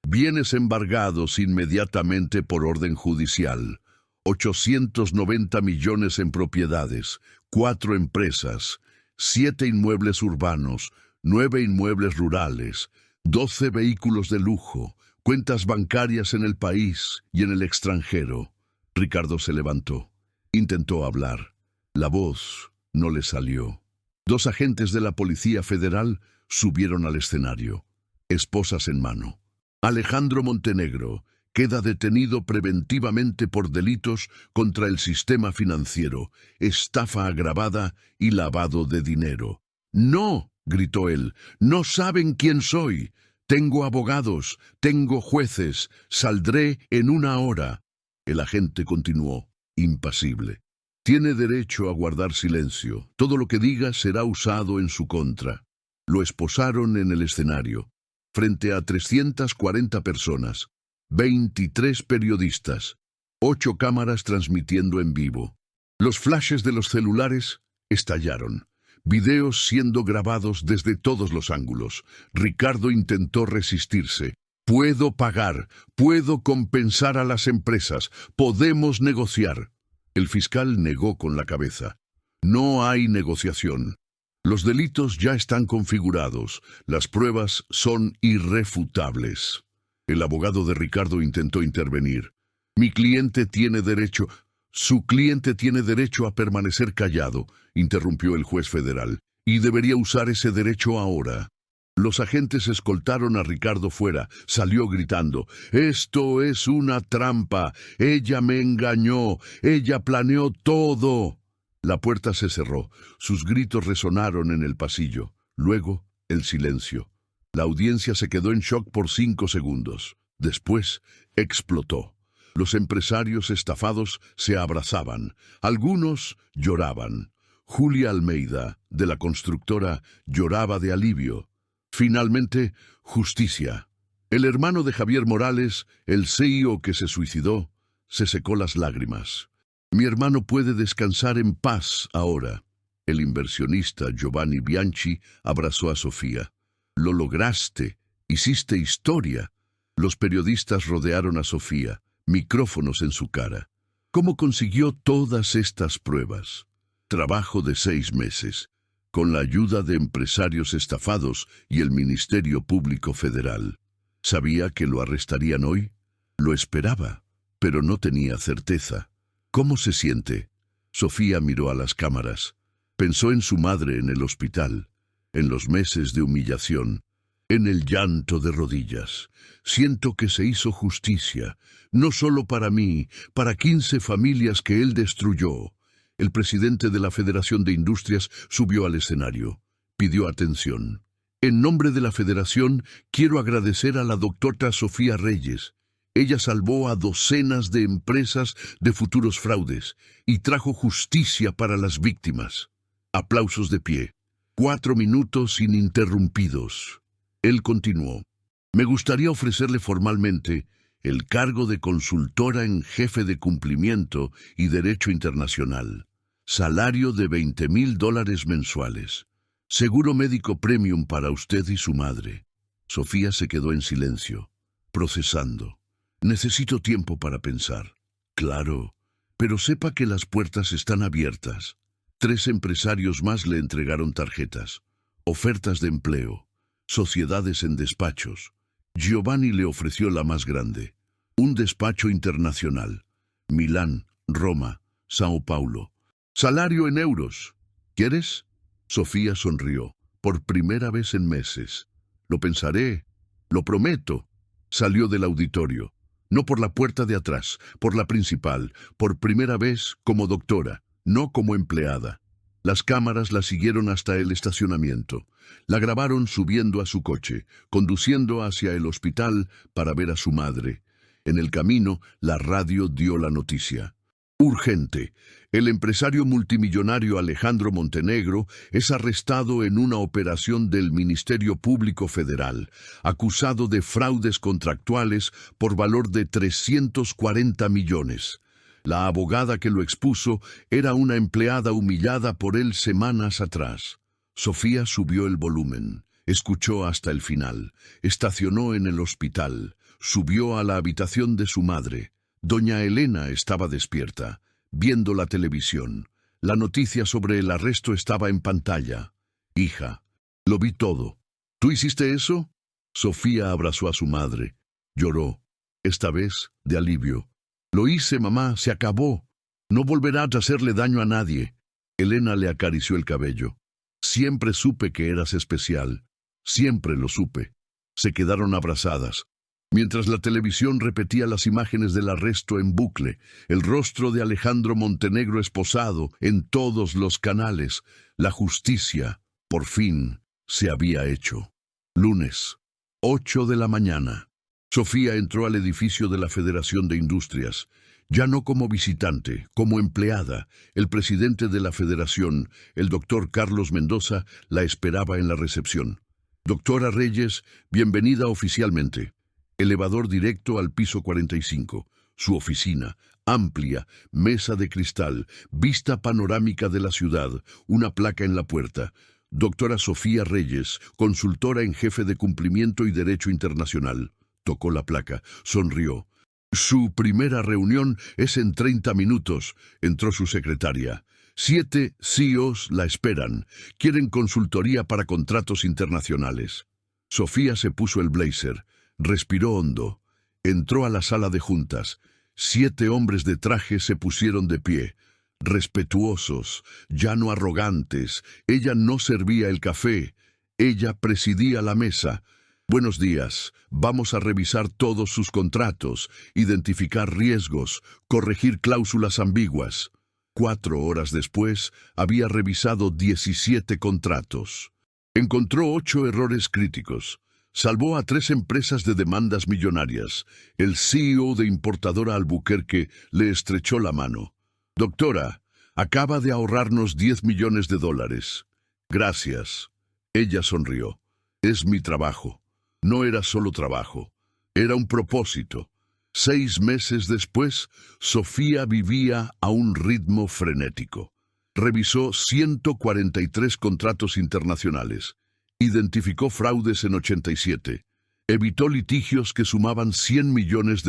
Bienes embargados inmediatamente por orden judicial. 890 millones en propiedades, 4 empresas, 7 inmuebles urbanos, 9 inmuebles rurales, 12 vehículos de lujo, cuentas bancarias en el país y en el extranjero. Ricardo se levantó. Intentó hablar. La voz no le salió. 2 agentes de la Policía Federal subieron al escenario, esposas en mano. Alejandro Montenegro queda detenido preventivamente por delitos contra el sistema financiero, estafa agravada y lavado de dinero. ¡No!, gritó él. «No saben quién soy. Tengo abogados, tengo jueces. Saldré en 1 hora». El agente continuó, impasible. «Tiene derecho a guardar silencio. Todo lo que diga será usado en su contra». Lo esposaron en el escenario, frente a 340 personas, 23 periodistas, 8 cámaras transmitiendo en vivo. Los flashes de los celulares estallaron. Videos siendo grabados desde todos los ángulos. Ricardo intentó resistirse. «Puedo pagar, puedo compensar a las empresas, podemos negociar». El fiscal negó con la cabeza. «No hay negociación. Los delitos ya están configurados, las pruebas son irrefutables». El abogado de Ricardo intentó intervenir. «Mi cliente tiene derecho». «Su cliente tiene derecho a permanecer callado», interrumpió el juez federal, «y debería usar ese derecho ahora». Los agentes escoltaron a Ricardo fuera. Salió gritando: «Esto es una trampa. Ella me engañó. Ella planeó todo». La puerta se cerró. Sus gritos resonaron en el pasillo. Luego, el silencio. La audiencia se quedó en shock por 5 segundos. Después, explotó. Los empresarios estafados se abrazaban. Algunos lloraban. Julia Almeida, de la constructora, lloraba de alivio. Finalmente, justicia. El hermano de Javier Morales, el CEO que se suicidó, se secó las lágrimas. «Mi hermano puede descansar en paz ahora». El inversionista Giovanni Bianchi abrazó a Sofía. «Lo lograste. Hiciste historia». Los periodistas rodearon a Sofía, micrófonos en su cara. «¿Cómo consiguió todas estas pruebas?» «Trabajo de 6 meses, con la ayuda de empresarios estafados y el Ministerio Público Federal. ¿Sabía que lo arrestarían hoy? Lo esperaba, pero no tenía certeza». «¿Cómo se siente?» Sofía miró a las cámaras. Pensó en su madre en el hospital, en los meses de humillación, en el llanto de rodillas. «Siento que se hizo justicia, no solo para mí, para 15 familias que él destruyó». El presidente de la Federación de Industrias subió al escenario. Pidió atención. «En nombre de la Federación, quiero agradecer a la doctora Sofía Reyes. Ella salvó a docenas de empresas de futuros fraudes y trajo justicia para las víctimas». Aplausos de pie. 4 minutos ininterrumpidos. Él continuó. Me gustaría ofrecerle formalmente el cargo de consultora en jefe de cumplimiento y derecho internacional. Salario de $20,000 mensuales. Seguro médico premium para usted y su madre. Sofía se quedó en silencio, procesando. Necesito tiempo para pensar. Claro, pero sepa que las puertas están abiertas. 3 empresarios más le entregaron tarjetas, ofertas de empleo, sociedades en despachos. Giovanni le ofreció la más grande, un despacho internacional. Milán, Roma, Sao Paulo. Salario en euros. ¿Quieres? Sofía sonrió, por primera vez en meses. Lo pensaré, lo prometo. Salió del auditorio, no por la puerta de atrás, por la principal, por primera vez como doctora, no como empleada. Las cámaras la siguieron hasta el estacionamiento. La grabaron subiendo a su coche, conduciendo hacia el hospital para ver a su madre. En el camino, la radio dio la noticia. Urgente. El empresario multimillonario Alejandro Montenegro es arrestado en una operación del Ministerio Público Federal, acusado de fraudes contractuales por valor de 340 millones. La abogada que lo expuso era una empleada humillada por él semanas atrás. Sofía subió el volumen, escuchó hasta el final, estacionó en el hospital, subió a la habitación de su madre. Doña Elena estaba despierta, viendo la televisión. La noticia sobre el arresto estaba en pantalla. Hija, lo vi todo. ¿Tú hiciste eso? Sofía abrazó a su madre. Lloró, esta vez de alivio. Lo hice, mamá, se acabó. No volverás a hacerle daño a nadie. Elena le acarició el cabello. Siempre supe que eras especial. Siempre lo supe. Se quedaron abrazadas. Mientras la televisión repetía las imágenes del arresto en bucle, el rostro de Alejandro Montenegro esposado en todos los canales, la justicia, por fin, se había hecho. Lunes, 8 de la mañana. Sofía entró al edificio de la Federación de Industrias, ya no como visitante, como empleada. El presidente de la Federación, el doctor Carlos Mendoza, la esperaba en la recepción. Doctora Reyes, bienvenida oficialmente. Elevador directo al piso 45. Su oficina, amplia, mesa de cristal, vista panorámica de la ciudad, una placa en la puerta. Doctora Sofía Reyes, consultora en jefe de cumplimiento y derecho internacional. Tocó la placa, sonrió. Su primera reunión es en 30 minutos, entró su secretaria. 7 CEOs la esperan. Quieren consultoría para contratos internacionales. Sofía se puso el blazer. Respiró hondo. Entró a la sala de juntas. 7 hombres de traje se pusieron de pie. Respetuosos, ya no arrogantes. Ella no servía el café. Ella presidía la mesa. Buenos días. Vamos a revisar todos sus contratos, identificar riesgos, corregir cláusulas ambiguas. 4 horas después, había revisado 17 contratos. Encontró 8 errores críticos. Salvó a 3 empresas de demandas millonarias. El CEO de importadora Albuquerque le estrechó la mano. Doctora, acaba de ahorrarnos $10 millones. Gracias. Ella sonrió. Es mi trabajo. No era solo trabajo. Era un propósito. 6 meses después, Sofía vivía a un ritmo frenético. Revisó 143 contratos internacionales. Identificó fraudes en 87. Evitó litigios que sumaban $100 millones.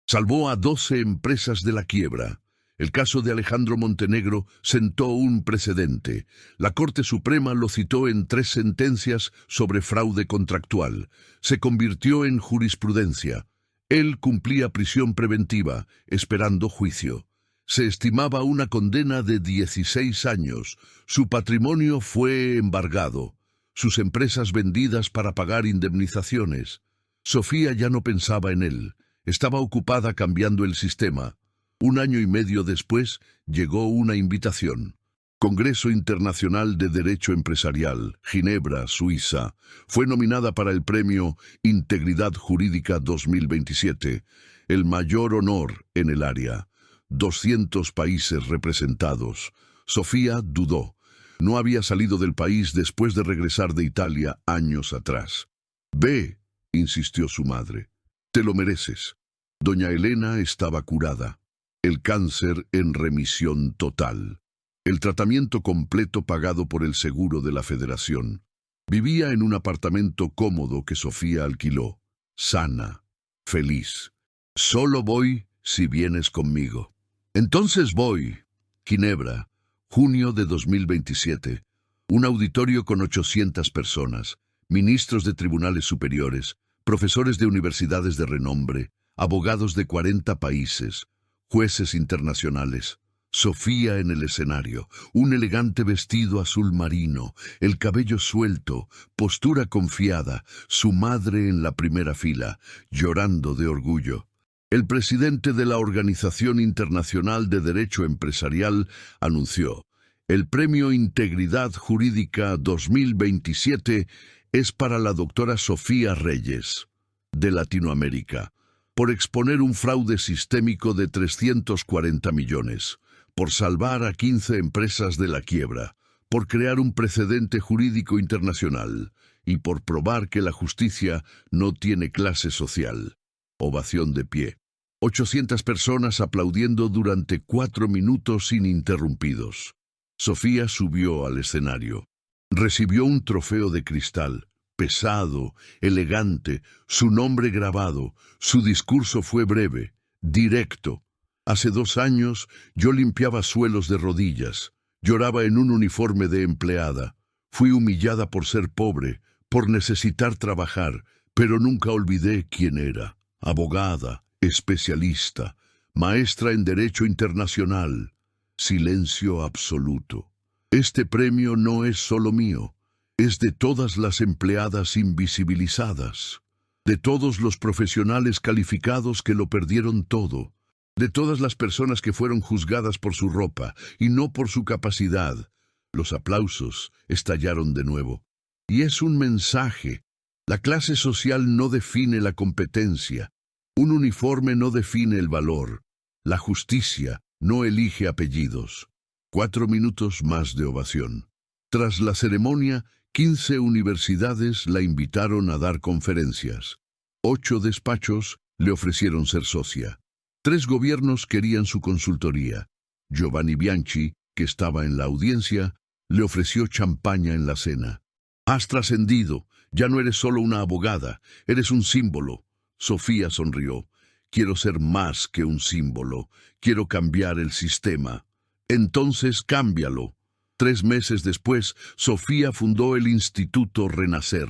Salvó a 12 empresas de la quiebra. El caso de Alejandro Montenegro sentó un precedente. La Corte Suprema lo citó en 3 sentencias sobre fraude contractual. Se convirtió en jurisprudencia. Él cumplía prisión preventiva, esperando juicio. Se estimaba una condena de 16 años. Su patrimonio fue embargado. Sus empresas vendidas para pagar indemnizaciones. Sofía ya no pensaba en él. Estaba ocupada cambiando el sistema. 1 año y medio después, llegó una invitación. Congreso Internacional de Derecho Empresarial, Ginebra, Suiza. Fue nominada para el premio Integridad Jurídica 2027, el mayor honor en el área. 200 países representados. Sofía dudó. No había salido del país después de regresar de Italia años atrás. Ve, insistió su madre. Te lo mereces. Doña Elena estaba curada. El cáncer en remisión total. El tratamiento completo pagado por el seguro de la Federación. Vivía en un apartamento cómodo que Sofía alquiló. Sana. Feliz. Solo voy si vienes conmigo. Entonces voy. Ginebra, junio de 2027. Un auditorio con 800 personas, ministros de tribunales superiores, profesores de universidades de renombre, abogados de 40 países, jueces internacionales. Sofía en el escenario, un elegante vestido azul marino, el cabello suelto, postura confiada, su madre en la primera fila, llorando de orgullo. El presidente de la Organización Internacional de Derecho Empresarial anunció: el Premio Integridad Jurídica 2027 es para la doctora Sofía Reyes, de Latinoamérica, por exponer un fraude sistémico de 340 millones, por salvar a 15 empresas de la quiebra, por crear un precedente jurídico internacional y por probar que la justicia no tiene clase social. Ovación de pie. 800 personas aplaudiendo durante 4 minutos ininterrumpidos. Sofía subió al escenario. Recibió un trofeo de cristal, pesado, elegante, su nombre grabado. Su discurso fue breve, directo. Hace 2 años yo limpiaba suelos de rodillas, lloraba en un uniforme de empleada. Fui humillada por ser pobre, por necesitar trabajar, pero nunca olvidé quién era. Abogada, especialista, maestra en Derecho Internacional. Silencio absoluto. Este premio no es solo mío, es de todas las empleadas invisibilizadas, de todos los profesionales calificados que lo perdieron todo, de todas las personas que fueron juzgadas por su ropa y no por su capacidad. Los aplausos estallaron de nuevo. Y es un mensaje. La clase social no define la competencia. Un uniforme no define el valor. La justicia no elige apellidos. 4 minutos más de ovación. Tras la ceremonia, 15 universidades la invitaron a dar conferencias. 8 despachos le ofrecieron ser socia. 3 gobiernos querían su consultoría. Giovanni Bianchi, que estaba en la audiencia, le ofreció champaña en la cena. Has trascendido, ya no eres solo una abogada, eres un símbolo. Sofía sonrió. Quiero ser más que un símbolo, quiero cambiar el sistema. Entonces cámbialo. 3 meses después, Sofía fundó el Instituto Renacer,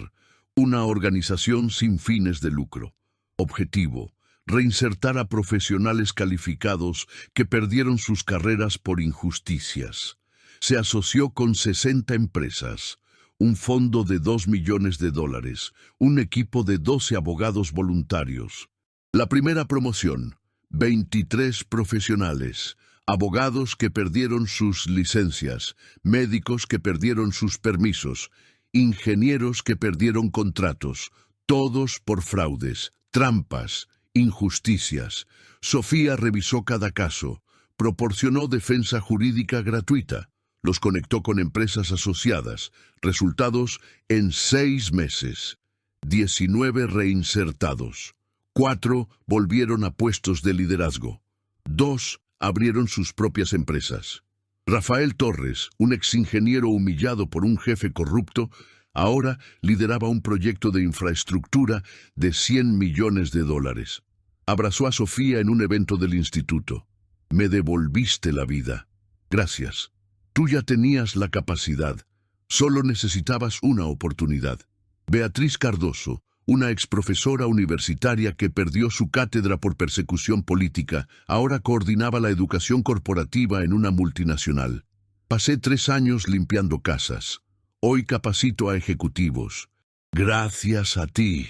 una organización sin fines de lucro. Objetivo: reinsertar a profesionales calificados que perdieron sus carreras por injusticias. Se asoció con 60 empresas, un fondo de $2 millones, un equipo de 12 abogados voluntarios. La primera promoción: 23 profesionales, abogados que perdieron sus licencias, médicos que perdieron sus permisos, ingenieros que perdieron contratos, todos por fraudes, trampas, injusticias. Sofía revisó cada caso, proporcionó defensa jurídica gratuita, los conectó con empresas asociadas. Resultados: en 6 meses, 19 reinsertados, 4 volvieron a puestos de liderazgo, 2 abrieron sus propias empresas. Rafael Torres, un exingeniero humillado por un jefe corrupto, ahora lideraba un proyecto de infraestructura de $100 millones. Abrazó a Sofía en un evento del instituto. Me devolviste la vida. Gracias. Tú ya tenías la capacidad. Solo necesitabas una oportunidad. Beatriz Cardoso, una exprofesora universitaria que perdió su cátedra por persecución política, ahora coordinaba la educación corporativa en una multinacional. Pasé 3 años limpiando casas. Hoy capacito a ejecutivos. Gracias a ti.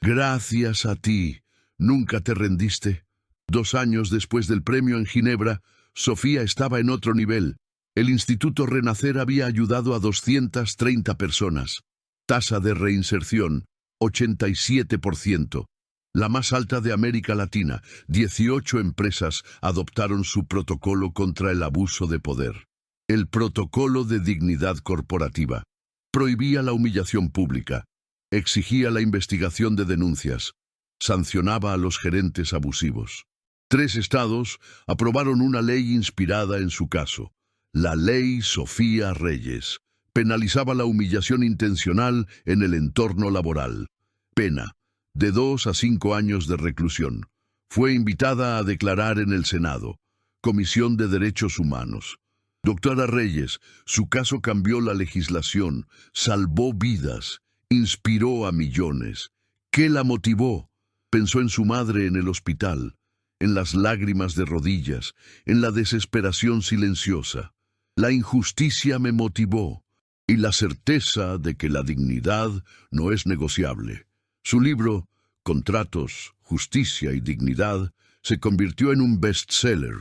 Gracias a ti. ¿Nunca te rendiste? 2 años después del premio en Ginebra, Sofía estaba en otro nivel. El Instituto Renacer había ayudado a 230 personas. Tasa de reinserción: 87%. La más alta de América Latina. 18 empresas adoptaron su protocolo contra el abuso de poder. El protocolo de dignidad corporativa prohibía la humillación pública, exigía la investigación de denuncias, sancionaba a los gerentes abusivos. 3 estados aprobaron una ley inspirada en su caso, la Ley Sofía Reyes. Penalizaba la humillación intencional en el entorno laboral. Pena, de 2 a 5 años de reclusión. Fue invitada a declarar en el Senado. Comisión de Derechos Humanos. Doctora Reyes, su caso cambió la legislación, salvó vidas, inspiró a millones. ¿Qué la motivó? Pensó en su madre en el hospital, en las lágrimas de rodillas, en la desesperación silenciosa. La injusticia me motivó y la certeza de que la dignidad no es negociable. Su libro, Contratos, Justicia y Dignidad, se convirtió en un bestseller.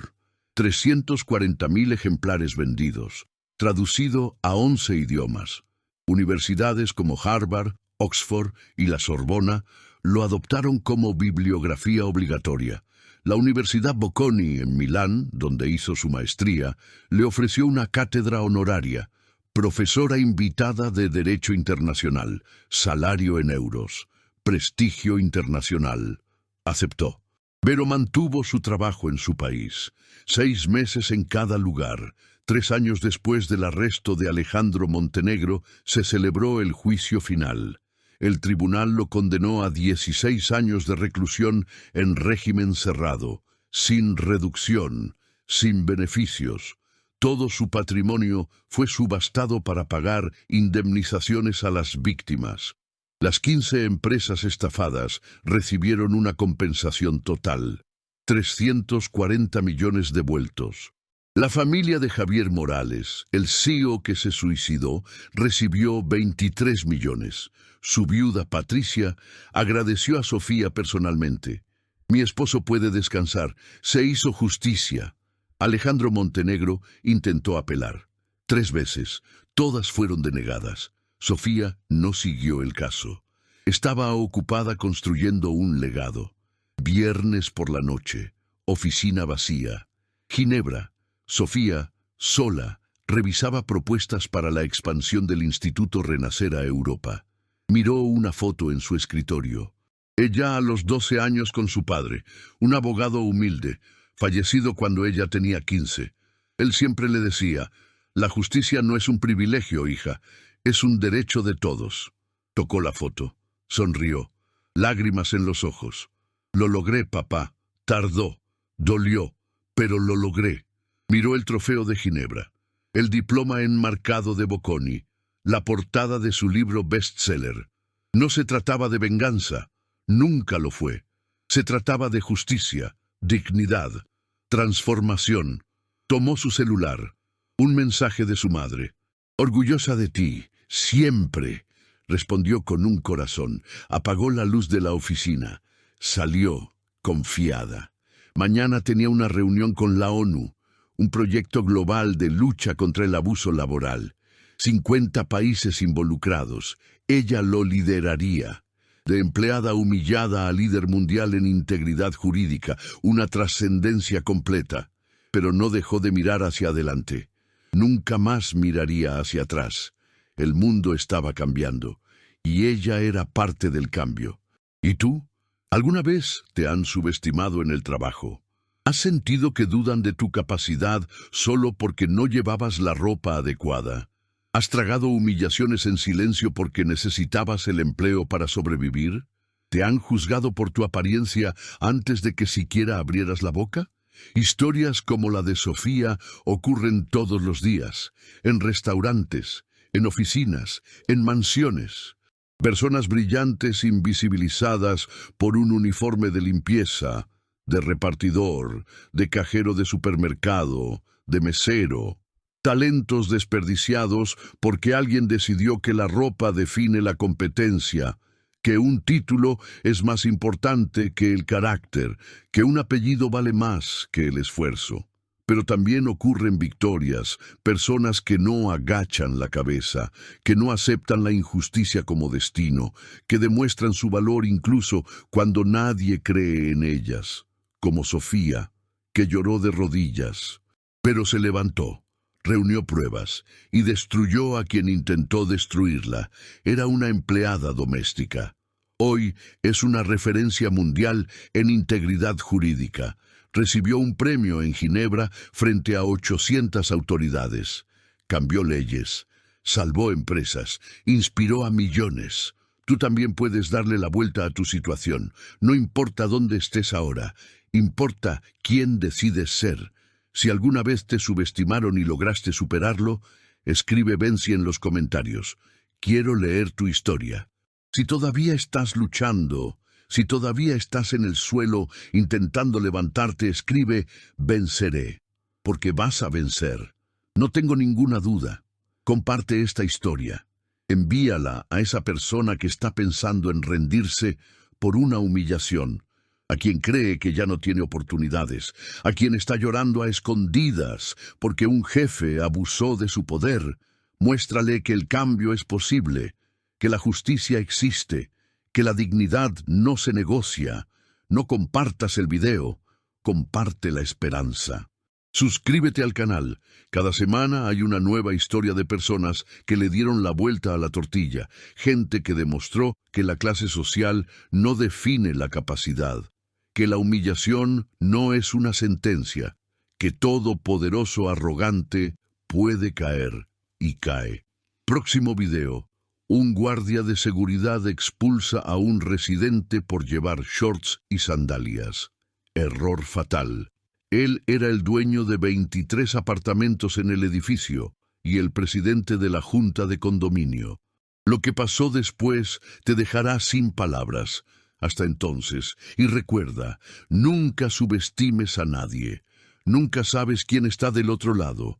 340.000 ejemplares vendidos, traducido a 11 idiomas. Universidades como Harvard, Oxford y la Sorbona lo adoptaron como bibliografía obligatoria. La Universidad Bocconi en Milán, donde hizo su maestría, le ofreció una cátedra honoraria, profesora invitada de Derecho Internacional, salario en euros, prestigio internacional. Aceptó. Pero mantuvo su trabajo en su país, 6 meses en cada lugar. 3 años después del arresto de Alejandro Montenegro, se celebró el juicio final. El tribunal lo condenó a 16 años de reclusión en régimen cerrado, sin reducción, sin beneficios. Todo su patrimonio fue subastado para pagar indemnizaciones a las víctimas. Las 15 empresas estafadas recibieron una compensación total, 340 millones devueltos. La familia de Javier Morales, el CEO que se suicidó, recibió 23 millones. Su viuda, Patricia, agradeció a Sofía personalmente. Mi esposo puede descansar, se hizo justicia. Alejandro Montenegro intentó apelar. 3 veces, todas fueron denegadas. Sofía no siguió el caso. Estaba ocupada construyendo un legado. Viernes por la noche, oficina vacía. Ginebra. Sofía, sola, revisaba propuestas para la expansión del Instituto Renacer a Europa. Miró una foto en su escritorio. Ella a los 12 años con su padre, un abogado humilde, fallecido cuando ella tenía 15. Él siempre le decía, la justicia no es un privilegio, hija, es un derecho de todos. Tocó la foto, sonrió, lágrimas en los ojos. Lo logré, papá. Tardó, dolió, pero lo logré. Miró el trofeo de Ginebra, el diploma enmarcado de Bocconi, la portada de su libro bestseller. No se trataba de venganza, nunca lo fue. Se trataba de justicia, dignidad, transformación. Tomó su celular, un mensaje de su madre. Orgullosa de ti, siempre, respondió con un corazón. Apagó la luz de la oficina. Salió, confiada. Mañana tenía una reunión con la ONU. Un proyecto global de lucha contra el abuso laboral. 50 países involucrados. Ella lo lideraría. De empleada humillada a líder mundial en integridad jurídica, una trascendencia completa. Pero no dejó de mirar hacia adelante. Nunca más miraría hacia atrás. El mundo estaba cambiando, y ella era parte del cambio. ¿Y tú? ¿Alguna vez te han subestimado en el trabajo? ¿Has sentido que dudan de tu capacidad solo porque no llevabas la ropa adecuada? ¿Has tragado humillaciones en silencio porque necesitabas el empleo para sobrevivir? ¿Te han juzgado por tu apariencia antes de que siquiera abrieras la boca? Historias como la de Sofía ocurren todos los días, en restaurantes, en oficinas, en mansiones. Personas brillantes invisibilizadas por un uniforme de limpieza, de repartidor, de cajero de supermercado, de mesero. Talentos desperdiciados porque alguien decidió que la ropa define la competencia, que un título es más importante que el carácter, que un apellido vale más que el esfuerzo. Pero también ocurren victorias, personas que no agachan la cabeza, que no aceptan la injusticia como destino, que demuestran su valor incluso cuando nadie cree en ellas, como Sofía, que lloró de rodillas, pero se levantó, Reunió pruebas y destruyó a quien intentó destruirla. Era una empleada doméstica. Hoy es una referencia mundial en integridad jurídica. Recibió un premio en Ginebra frente a 800 autoridades. Cambió leyes, salvó empresas, inspiró a millones. Tú también puedes darle la vuelta a tu situación. No importa dónde estés ahora, importa quién decides ser. Si alguna vez te subestimaron y lograste superarlo, escribe Benzi en los comentarios. Quiero leer tu historia. Si todavía estás luchando, si todavía estás en el suelo intentando levantarte, escribe venceré, porque vas a vencer. No tengo ninguna duda. Comparte esta historia. Envíala a esa persona que está pensando en rendirse por una humillación, a quien cree que ya no tiene oportunidades, a quien está llorando a escondidas porque un jefe abusó de su poder. Muéstrale que el cambio es posible, que la justicia existe, que la dignidad no se negocia. No compartas el video, comparte la esperanza. Suscríbete al canal. Cada semana hay una nueva historia de personas que le dieron la vuelta a la tortilla, gente que demostró que la clase social no define la capacidad, que la humillación no es una sentencia, que todo poderoso arrogante puede caer y cae. Próximo video. Un guardia de seguridad expulsa a un residente por llevar shorts y sandalias. Error fatal. Él era el dueño de 23 apartamentos en el edificio y el presidente de la junta de condominio. Lo que pasó después te dejará sin palabras. Hasta entonces, y recuerda, nunca subestimes a nadie. Nunca sabes quién está del otro lado.